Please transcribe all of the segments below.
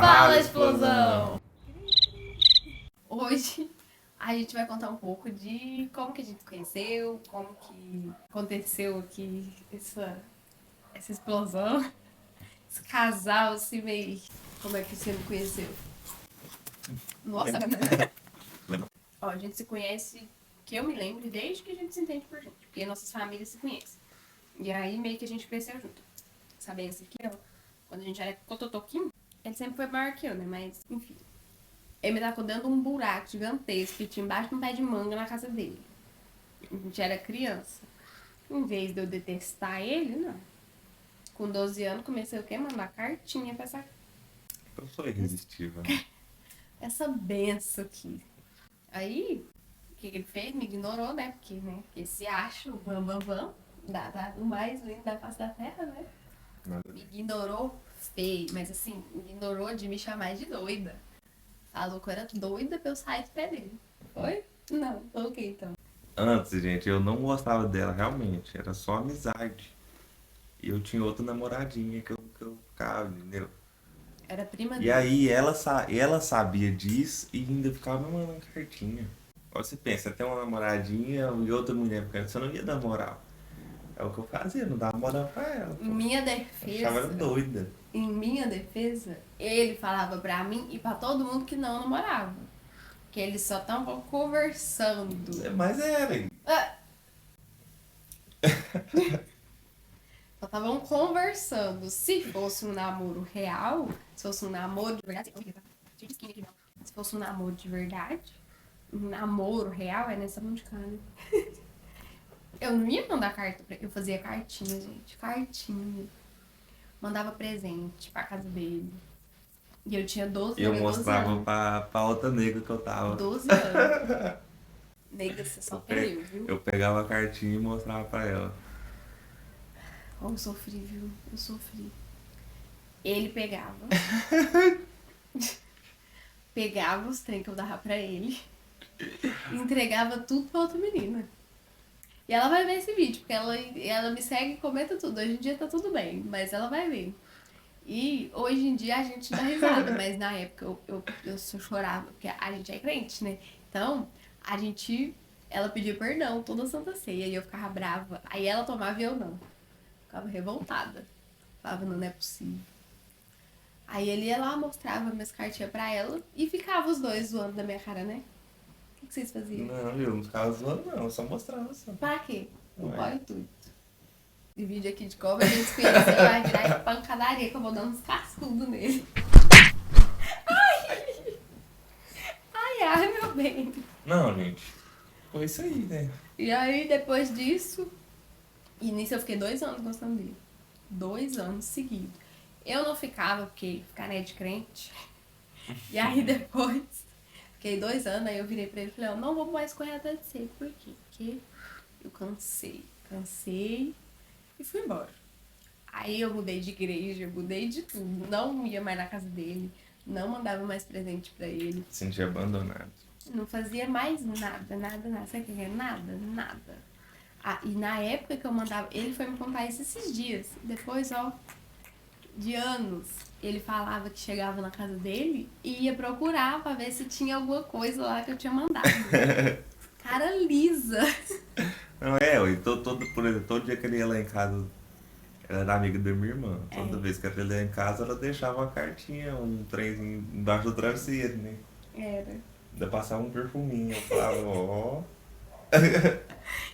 Fala, explosão! Hoje a gente vai contar um pouco de como que a gente se conheceu, como que aconteceu aqui essa explosão, esse casal, assim, meio... Como é que você me conheceu? Nossa, ó, a gente se conhece, que eu me lembro, desde que a gente se entende por gente, porque nossas famílias se conhecem. E aí meio que a gente cresceu junto. Sabe esse aqui, ó? Quando a gente era cototoquinho, ele sempre foi maior que eu, né? Mas, enfim. Ele me tacou dentro de um buraco gigantesco que tinha embaixo de um pé de manga na casa dele. A gente era criança. Em vez de eu detestar ele, não. Com 12 anos, comecei o quê? Mandar cartinha pra Eu sou irresistível, né? essa benção aqui. Aí, o que ele fez? Me ignorou, né? Porque, né? Esse acho, bam, do mais lindo da face da terra, né? Me ignorou feio, mas assim, me ignorou de me chamar de doida. Falou que eu era doida pra eu sair do pé dele. Foi? Não, ok então. Antes, gente, eu não gostava dela realmente, era só amizade. E eu tinha outra namoradinha que eu ficava, entendeu? Era prima E dele. aí ela sabia disso e ainda ficava me mandando cartinha. Aí você pensa, tem uma namoradinha e outra mulher ficando, você não ia dar moral. É o que eu fazia, não dava moral pra ela, Em pô. minha Eu achava ela defesa, doida. ele falava pra mim e pra todo mundo que não namorava. Que eles só estavam conversando. Mas era, hein? Ah, só estavam conversando. Se fosse um namoro real, se fosse um namoro de verdade, se fosse um namoro de verdade, um namoro real é nessa mão de cá, né? Eu não ia mandar carta pra ele. Eu fazia cartinha, gente. Cartinha. Mandava presente pra casa dele. E eu tinha 12 E eu anos. 12 mostrava anos. pra outra nega que eu tava. 12 anos. Nega, você só Eu, tem pe- eu, viu? eu pegava a cartinha e mostrava pra ela. Oh, eu sofri, viu? Eu sofri. Ele pegava. Pegava os trem que eu dava pra ele. E entregava tudo pra outra menina. E ela vai ver esse vídeo, porque ela me segue e comenta tudo. Hoje em dia tá tudo bem, mas ela vai ver. E hoje em dia a gente dá risada, mas na época eu só chorava, porque a gente é crente, né? Então, a gente. Ela pedia perdão toda Santa Ceia e eu ficava brava. Aí ela tomava e eu não. Ficava revoltada. Falava, não é possível. Aí ele ia lá, mostrava minhas cartinhas pra ela e ficava os dois zoando da minha cara, né? O que vocês faziam? Não, eu não ficava zoando, não, eu só mostrava só. Pra quê? Não Ué. pode tudo. E vídeo aqui de como a gente se conheceu vai virar pancadaria que eu vou dando uns cascudos nele. Ai, meu bem. Não, gente. Foi isso aí, né? E aí, depois disso, e nisso eu fiquei 2 anos gostando dele. 2 anos seguidos. Eu não ficava, porque ficar de crente. E aí depois, fiquei 2 anos, aí eu virei pra ele e falei, eu não vou mais correr atrás de você. Por quê? Porque eu cansei. Cansei e fui embora. Aí eu mudei de igreja, mudei de tudo. Não ia mais na casa dele, não mandava mais presente pra ele. Senti abandonado. Não fazia mais nada. Sabe o que é? Nada. Ah, e na época que eu mandava, ele foi me contar isso esses dias. Depois, ó, de anos, ele falava que chegava na casa dele e ia procurar pra ver se tinha alguma coisa lá que eu tinha mandado. Cara lisa. Não, por exemplo, todo dia que ele ia lá em casa, ela era amiga da minha irmã. Toda vez que ele ia em casa, ela deixava uma cartinha, um trenzinho embaixo do travesseiro, né? Era. Ainda passava um perfuminho. Eu falava, ó.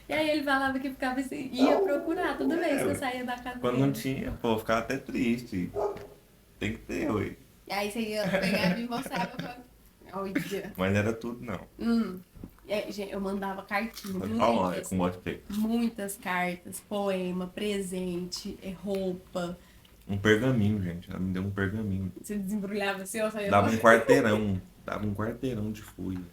E aí ele falava que ficava assim, ia procurar toda vez que eu saía da casa Quando dele. não tinha, pô, eu ficava até triste. Tem que ter, ué. E aí você ia pegar e me mostrava pra... Olha. Mas não era tudo, não. E aí, gente, eu mandava cartinha, Olha, com mote feito. muitas cartas, poema, presente, roupa. Um pergaminho, gente. Ela me deu um pergaminho. Você desembrulhava assim, eu saía... Dava um quarteirão. Dava um quarteirão de folha.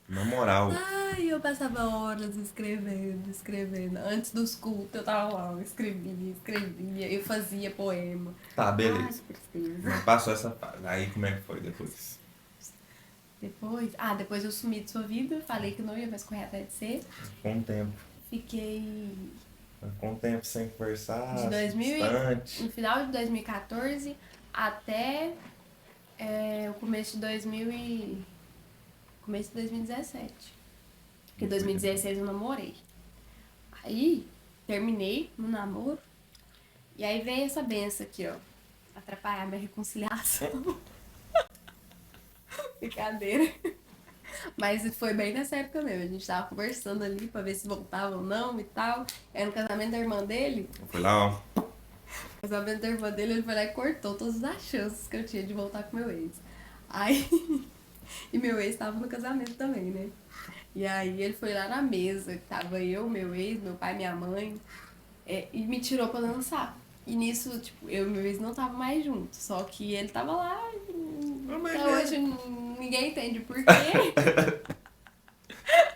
Na moral. Ai, eu passava horas escrevendo. Antes dos cultos eu tava lá, eu escrevia, eu fazia poema. Tá, Ai, beleza. que tristeza. Mas passou essa fase. Aí como é que foi depois? Depois eu sumi de sua vida, falei que não ia mais correr atrás de você. Com o tempo. Fiquei Com o tempo sem conversar, de 2000, distante. no final de 2014 até É o começo de 2000 e... Começo de 2017. Porque em 2016 eu namorei. Aí, terminei no namoro. E aí veio essa benção aqui, ó. Atrapalhar minha reconciliação. Brincadeira. Mas foi bem nessa época mesmo. A gente tava conversando ali pra ver se voltava ou não e tal. Aí no casamento da irmã dele, Foi lá, ó. o casamento da irmã dele, ele foi lá e cortou todas as chances que eu tinha de voltar com meu ex. Aí. E meu ex tava no casamento também, né? E aí ele foi lá na mesa, que tava eu, meu ex, meu pai, minha mãe, e me tirou pra dançar. E nisso, tipo, eu e meu ex não tava mais juntos. Só que ele tava lá. Até hoje ninguém entende por quê.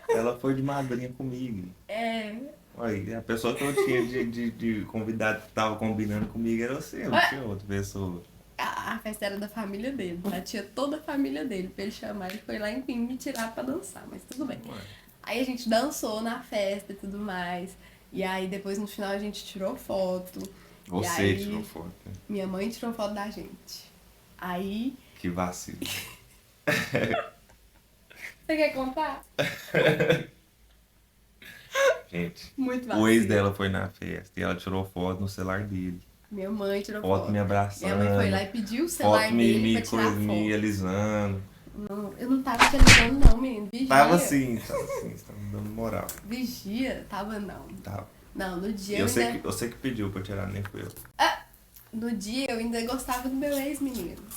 Ela foi de madrinha comigo. É. Aí, a pessoa que eu tinha de convidado que tava combinando comigo era você, não tinha outra pessoa. A festa era da família dele, tá? Tinha toda a família dele pra ele chamar. Ele foi lá, enfim, me tirar pra dançar, mas tudo bem. Ué. Aí a gente dançou na festa e tudo mais. E aí depois no final a gente tirou foto. Você e aí, tirou foto. Né? Minha mãe tirou foto da gente. Aí. Que vacilo. Você quer contar? Gente, Muito o vacilo. ex dela foi na festa e ela tirou foto no celular dele. Minha mãe tirou Foto foto. me abraçando. Minha mãe foi lá e pediu o celular Foto dele pra tirar coisa, foto. me alisando. Não, eu não tava te alisando não, menino. Vigia. Tava assim, você tá me dando moral. Vigia? Tava não. Tava. Não, no dia Eu sei, ainda... que, eu sei que pediu pra tirar, nem fui eu. No dia eu ainda gostava do meu ex-menino.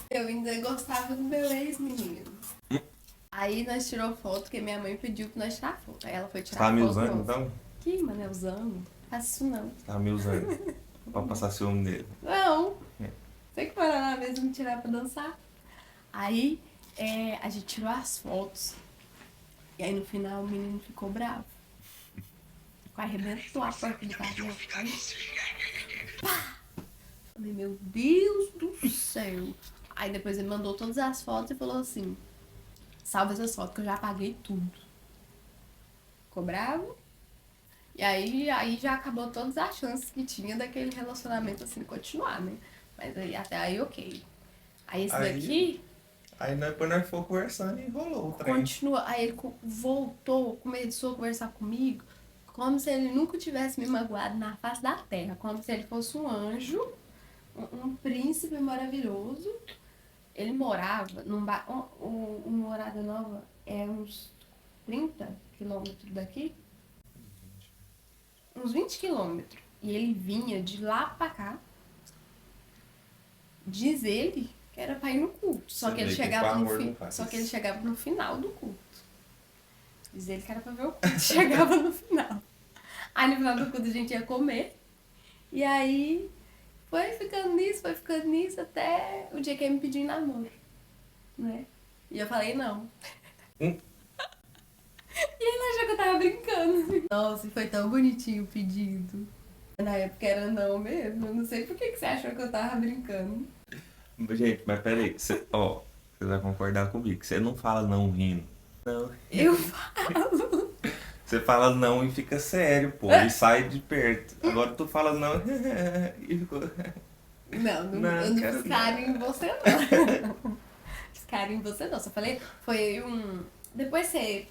Aí nós tirou foto, porque minha mãe pediu pra nós tirar foto. Aí ela foi Você tirar tava foto. me usando, nossa. então? Que manelzão? Faz isso não. Você tava me usando. Pra passar ciúme nele. Não. É. Você que foi lá na mesa me tirar pra dançar. Aí a gente tirou as fotos. E aí no final o menino ficou bravo. Ficou arrebentou a porta do carro. Aí, pá! Falei, meu Deus do céu. Aí depois ele mandou todas as fotos e falou assim: salva essas fotos que eu já apaguei tudo. Ficou bravo. E aí já acabou todas as chances que tinha daquele relacionamento assim continuar, né? Mas aí até aí ok. Aí esse Aí- daqui Aí depois nós fomos conversando e rolou o trem. continua. Aí ele voltou, começou a conversar comigo como se ele nunca tivesse me magoado na face da terra. Como se ele fosse um anjo, um príncipe maravilhoso. Ele morava num bairro. O Morada Nova é uns 30 quilômetros daqui. Uns 20 quilômetros. E ele vinha de lá pra cá. Diz ele que era pra ir no culto. Só Você que ele vê que chegava com no amor fim. não faz Só que isso. ele chegava no final do culto. Diz ele que era pra ver o culto. Chegava no final. Aí no final do culto a gente ia comer. E aí foi ficando nisso até o dia que ele me pediu em namoro. Né? E eu falei não. E ele achou que eu tava brincando. Nossa, e foi tão bonitinho o pedido. Na época era não mesmo. Eu não sei por que você achou que eu tava brincando. Gente, mas peraí, você vai concordar comigo, que você não fala não rindo. Não. Eu falo. Você fala não e fica sério, pô, e sai de perto. Agora tu fala não e ficou... Não, Não, eu não quero fiz carinho em você não. Fiz carinho em você não. Só falei, foi um... Depois você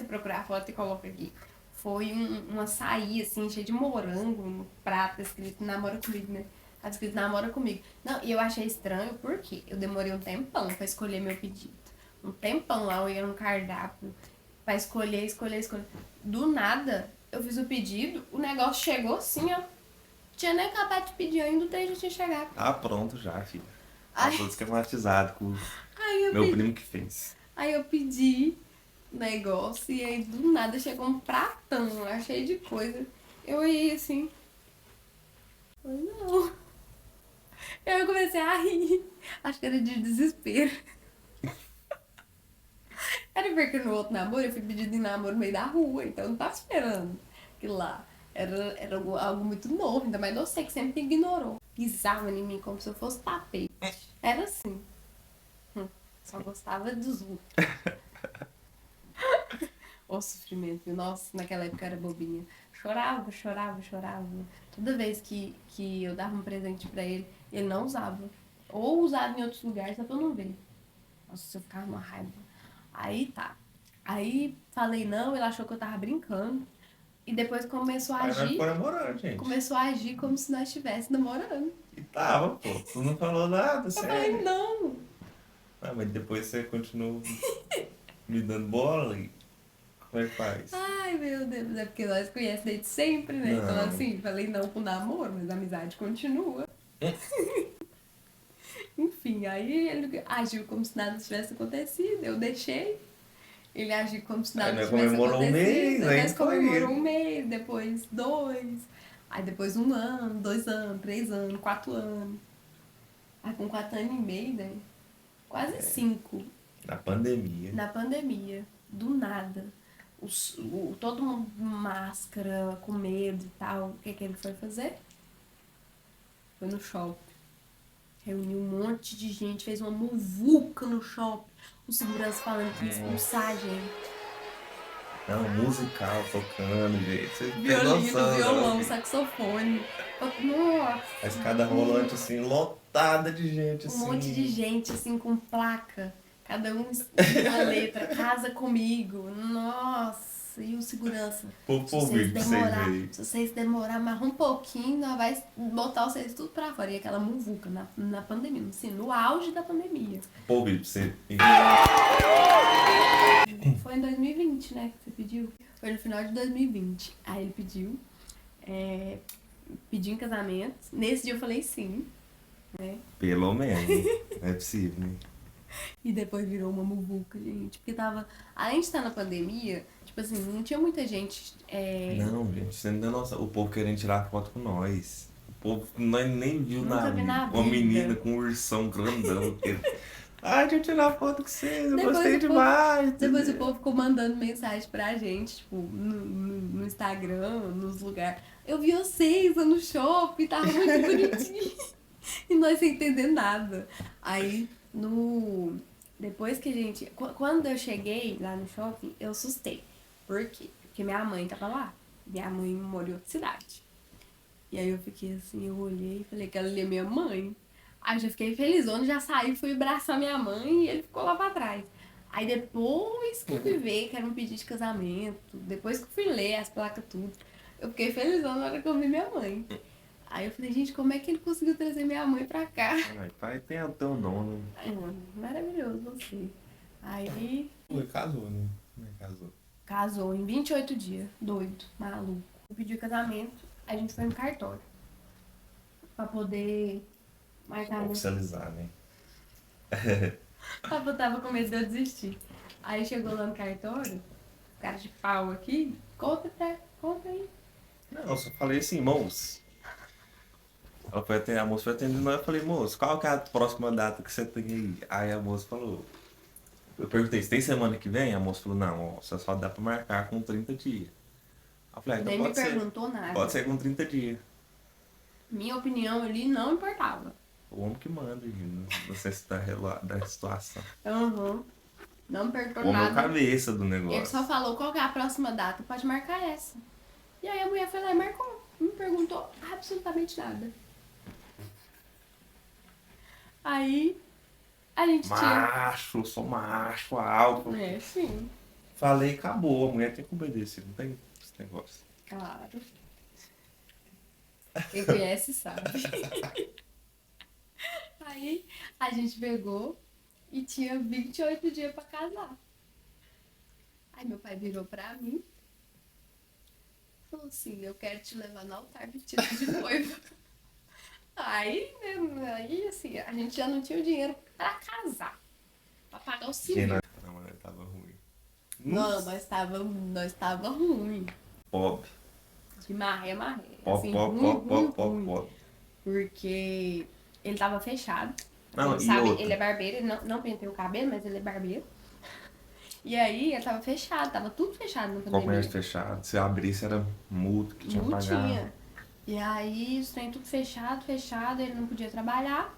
procurar a foto e coloca aqui. Foi um açaí, assim, cheio de morango no prato, escrito namora comigo, né? Tá escrito namora comigo. Não, e eu achei estranho porque eu demorei um tempão pra escolher meu pedido. Um tempão lá, eu ia no cardápio pra escolher. Do nada, eu fiz o pedido, o negócio chegou assim, ó. Tinha nem acabado de pedir ainda, o trem já tinha chegado. Ah, pronto já, filho. Tá Ai. todo esquematizado com o Aí eu meu pedi. primo que fez. Aí eu pedi o negócio e aí do nada chegou um pratão lá, cheio de coisa. Eu olhei assim. Falei, não. Aí eu comecei a rir. Acho que era de desespero. Era porque no outro namoro eu fui pedido em namoro no meio da rua, então eu não tava esperando aquilo lá. Era algo muito novo, ainda mais você que sempre me ignorou. Pisava em mim como se eu fosse tapete. Era assim. Só gostava dos outros. O sofrimento, viu? Nossa, naquela época eu era bobinha. Chorava. Toda vez que eu dava um presente pra ele, ele não usava. Ou usava em outros lugares, só pra eu não ver. Nossa, eu ficava uma raiva. Aí tá. Aí falei não, ele achou que eu tava brincando. E depois começou a Aí nós ficou agir. namorando, gente. Começou a agir como se nós estivéssemos namorando. E tava, pô. Tu não falou nada, Eu falei, sério. não. Ah, mas depois você continuou me dando bola e como é que faz? Ai, meu Deus. É porque nós conhecemos desde sempre, né? Então, Não. assim, falei não pro namoro, mas a amizade continua. Enfim, aí ele agiu como se nada tivesse acontecido. Eu deixei. Ele agiu como se Aí nada nós tivesse comemorou um acontecido. mês, Aí aí nós foi comemorou isso. um mês, depois 2. Aí depois 1 ano, 2 anos, 3 anos, 4 anos. Aí com 4 anos e meio, né? Quase 5. Na pandemia. Na pandemia. Do nada. Todo mundo com máscara, com medo e tal. O que que ele foi fazer? Foi no shopping. Reuniu um monte de gente, fez uma muvuca no shopping. O segurança falando que ia expulsar a gente. Não, musical tocando, gente. Você tem Violino, noção, violão, não, gente. saxofone. Nossa! A escada rolante, assim, lotada de gente, Um monte de assim. gente, assim, com placa. Cada um escrevendo uma letra. Casa comigo. Nossa! E o segurança. Pô, vídeo pra vocês verem. Se vocês demorar mais um pouquinho, nós vai botar vocês tudo pra fora. E aquela muvuca na pandemia, assim, no auge da pandemia. Pô, vídeo pra você. Foi em 2020, né, que você pediu? Foi no final de 2020. Aí ele pediu, pediu em casamento. Nesse dia eu falei sim, né? Pelo menos. Não é possível, né? E depois virou uma muvuca, gente. Porque tava, além de estar na pandemia, tipo assim, não tinha muita gente. Não, gente, você não tem noção. O povo querendo tirar foto com nós. O povo nós nem viu Nunca na vi na vida. Uma vida. menina com um ursão grandão. Ai, deixa eu tirar foto com vocês, eu Depois gostei o povo- demais. Depois o povo ficou mandando mensagem pra gente, tipo, no Instagram, nos lugares. Eu vi vocês lá no shopping, tava muito bonitinho. E nós sem entender nada. Aí, depois que a gente. Quando eu cheguei lá no shopping, eu assustei. Por quê? Porque minha mãe tava lá. Minha mãe mora em outra cidade. E aí eu fiquei assim, eu olhei e falei que ela é minha mãe. Aí eu já fiquei felizona, já saí, fui abraçar minha mãe e ele ficou lá pra trás. Aí depois que eu fui ver que era um pedido de casamento, depois que eu fui ler as placas tudo, eu fiquei felizona na hora que eu vi minha mãe. Aí eu falei, gente, como é que ele conseguiu trazer minha mãe pra cá? Ai, pai, tem o teu dono. Ai, mano, maravilhoso você. Aí Foi, casou, né? Não é casou. casou em 28 dias, doido, maluco. Eu pedi o casamento, a gente foi no cartório. Pra poder marcar no. Oficializar, né? Papo tava com medo de eu desistir. Aí chegou lá no cartório, cara de pau aqui, conta aí. Não, eu só falei assim, moço. Ela foi atender, a moça foi atendendo nós, eu falei, moço, qual que é a próxima data que você tem aí? Aí a moça falou, eu perguntei, se tem semana que vem? A moça falou, não, ó, só dá pra marcar com 30 dias. Aí eu falei, então Nem me pode ser. perguntou nada. Pode ser com 30 dias. Minha opinião ali não importava. O homem que manda, gente, não sei se da situação. Uhum. Não me perguntou O homem é o nada. cabeça do Ele negócio. só falou qual que é a próxima data, pode marcar essa. E aí a mulher foi lá e marcou. Não me perguntou absolutamente nada. Aí a gente Macho, eu sou macho, alto. tinha. É, sim. Falei, acabou, a mulher tem que obedecer, não tem esse negócio. Claro. Quem conhece sabe. Aí a gente pegou e tinha 28 dias pra casar. Aí meu pai virou pra mim e falou assim, eu quero te levar no altar vestido de noiva. Aí, né, aí assim, a gente já não tinha o dinheiro pra casar. Pra pagar o Quem civil. não, mas tava ruim. Não, nós tava ruim. Pobre. De maré. Pop, Assim, pop, ruim, pop, ruim, pop, pop, ruim. pop. Porque ele tava fechado. Não, Ele e sabe, outra? ele é barbeiro, ele não penteia o cabelo, mas ele é barbeiro. E aí ele tava fechado, tava tudo fechado no pandemia. Comércio fechado. Se abrisse era multa que tinha que Não pagar. tinha. E aí os trem tudo fechado, ele não podia trabalhar.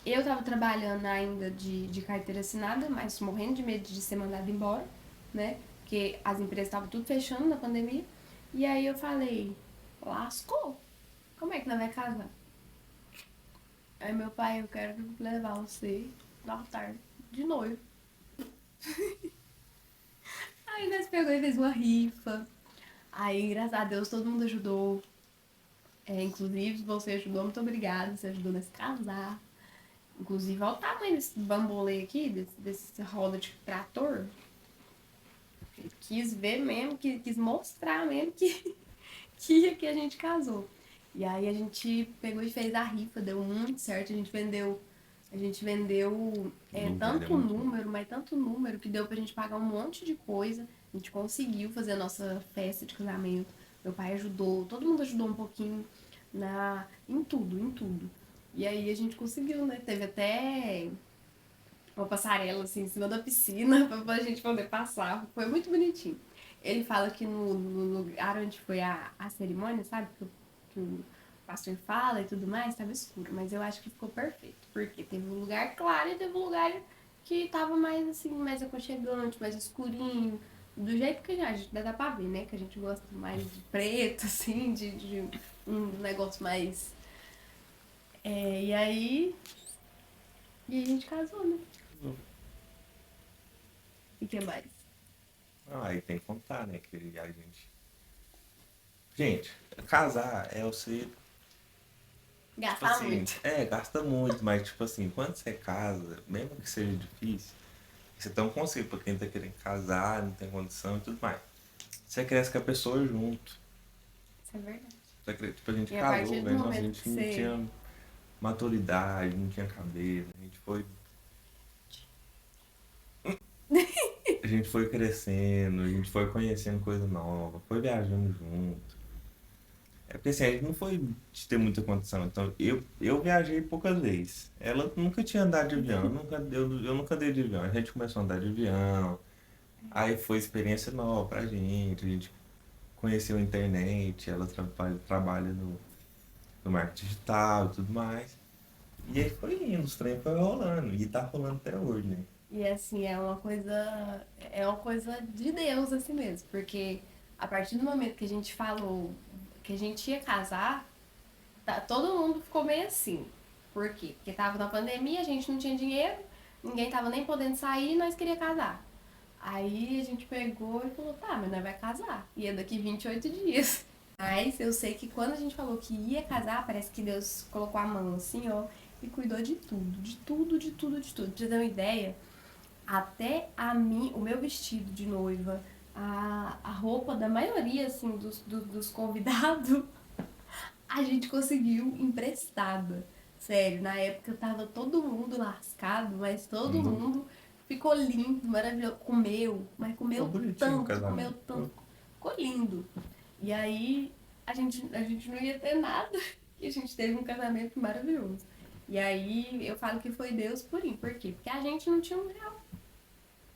Eu tava trabalhando ainda de carteira assinada, mas morrendo de medo de ser mandada embora, né? Porque as empresas estavam tudo fechando na pandemia. E aí eu falei, lascou. Como é que nós vai casar? Aí meu pai, eu quero levar você no altar de noivo. Aí nós pegou e fez uma rifa. Aí, graças a Deus, todo mundo ajudou. Inclusive, você ajudou, muito obrigada. Você ajudou nesse casar. Inclusive, olha o tamanho desse bambolê aqui, desse roda de trator. Quis ver mesmo, quis mostrar mesmo que a gente casou. E aí a gente pegou e fez a rifa, deu muito certo. A gente vendeu Lugar é tanto muito bom. número, mas tanto número, que deu pra gente pagar um monte de coisa. A gente conseguiu fazer a nossa festa de casamento. Meu pai ajudou, todo mundo ajudou um pouquinho em tudo, em tudo. E aí a gente conseguiu, né? Teve até uma passarela assim em cima da piscina pra gente poder passar. Foi muito bonitinho. Ele fala que no lugar onde foi a cerimônia, sabe? Que o pastor fala e tudo mais, estava escuro. Mas eu acho que ficou perfeito. Porque teve um lugar claro e teve um lugar que tava mais assim, mais aconchegante, mais escurinho. Do jeito que a gente dá pra ver, né? Que a gente gosta mais de preto, assim, de um negócio mais. E aí. E a gente casou, né? E o que mais? Ah, aí tem que contar, né? Que a gente. Gente, casar é você. Tipo Gastar assim, muito. gasta muito, mas tipo assim, quando você casa, mesmo que seja difícil, você tem um conselho pra quem tá querendo casar, não tem condição e tudo mais. Você cresce com a pessoa junto. Isso é verdade. Tipo, a gente E a casou, partir do velho. Nossa, a momento que gente não você. tinha maturidade, não tinha cabeça. A gente foi crescendo, a gente foi conhecendo coisa nova, foi viajando junto. É porque assim, a gente não foi de ter muita condição. Então, eu viajei poucas vezes. Ela nunca tinha andado de avião, eu nunca andei de avião. A gente começou a andar de avião, aí foi experiência nova pra gente, a gente conheceu a internet, ela trabalha no marketing digital e tudo mais. E aí foi indo, os trem foi rolando, e tá rolando até hoje, né? E assim, é uma coisa de Deus assim mesmo, porque a partir do momento que a gente falou que a gente ia casar, todo mundo ficou meio assim. Por quê? Porque tava na pandemia, a gente não tinha dinheiro, ninguém tava nem podendo sair e nós queríamos casar. Aí a gente pegou e falou, tá, mas nós vai casar. E é daqui 28 dias. Mas eu sei que quando a gente falou que ia casar, parece que Deus colocou a mão assim, ó, e cuidou de tudo, de tudo, de tudo, de tudo. Pra você ter uma ideia, até o meu vestido de noiva, a roupa da maioria, assim, dos convidados, a gente conseguiu emprestada. Sério, na época tava todo mundo lascado, mas todo Não. mundo ficou lindo, maravilhoso. Comeu, mas Ficou bonitinho o comeu casamento. tanto, ficou lindo. E aí a gente não ia ter nada e a gente teve um casamento maravilhoso. E aí eu falo que foi Deus por isso. Por quê? Porque a gente não tinha um real.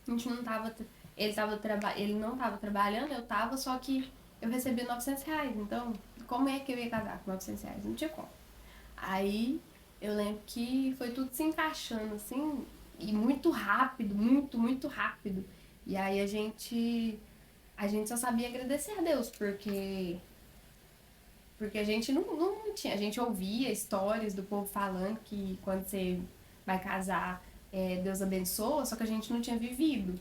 A gente não tava. Ele não tava trabalhando, eu tava, só que eu recebi R$ 900. Então, como é que eu ia casar com R$ 900? Não tinha como. Aí eu lembro que foi tudo se encaixando assim, e muito rápido, muito, muito rápido. E aí a gente só sabia agradecer a Deus, porque a gente não tinha, a gente ouvia histórias do povo falando que quando você vai casar, Deus abençoa, só que a gente não tinha vivido.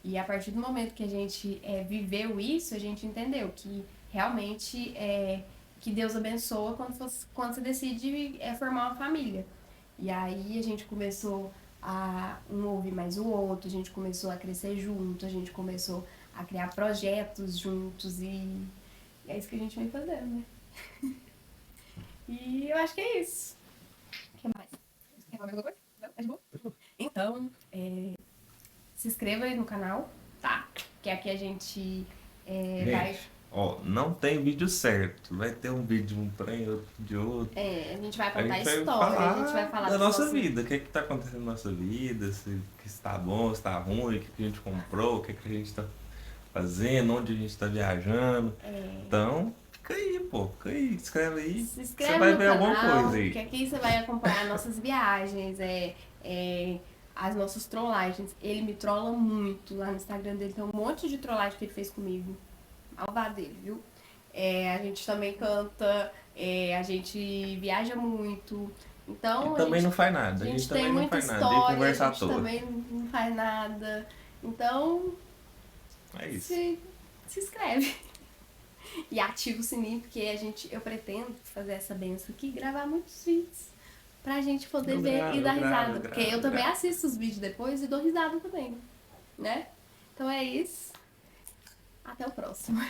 E a partir do momento que a gente viveu isso, a gente entendeu que realmente que Deus abençoa quando você decide formar uma família. E aí a gente começou a um ouvir mais o outro, a gente começou a crescer junto, a gente começou a criar projetos juntos e é isso que a gente vem fazendo, né? E eu acho que é isso. O que mais? Quer falar mais alguma coisa? Não? Tá de boa? Então, se inscreva aí no canal, tá? Que aqui a gente vai. Gente, ó, não tem vídeo certo. Vai ter um vídeo de um trem, outro de outro. A gente vai A contar a gente vai história, a gente vai falar falar da dos nossa nossos. vida, o que é que tá acontecendo na nossa vida, se está bom, se está ruim, o que, que a gente comprou, o que, que a gente tá fazendo, onde a gente tá viajando. Então, fica aí, pô, fica aí, escreve aí, Se que você inscreve vai no ver alguma canal, coisa aí. que aqui você vai acompanhar nossas viagens, as nossas trollagens. Ele me trola muito lá no Instagram dele, tem um monte de trollagem que ele fez comigo. Malvado dele, viu? A gente também canta, a gente viaja muito. E Então também não faz a nada, a gente gente tem também não muita faz nada, e história, a conversa à gente toa. também não faz nada. Então, É isso. se inscreve. E ativa o sininho, porque eu pretendo fazer essa benção aqui e gravar muitos vídeos pra gente poder ver e dar risada. Porque eu também assisto os vídeos depois e dou risada também, né? Então é isso. Até o próximo.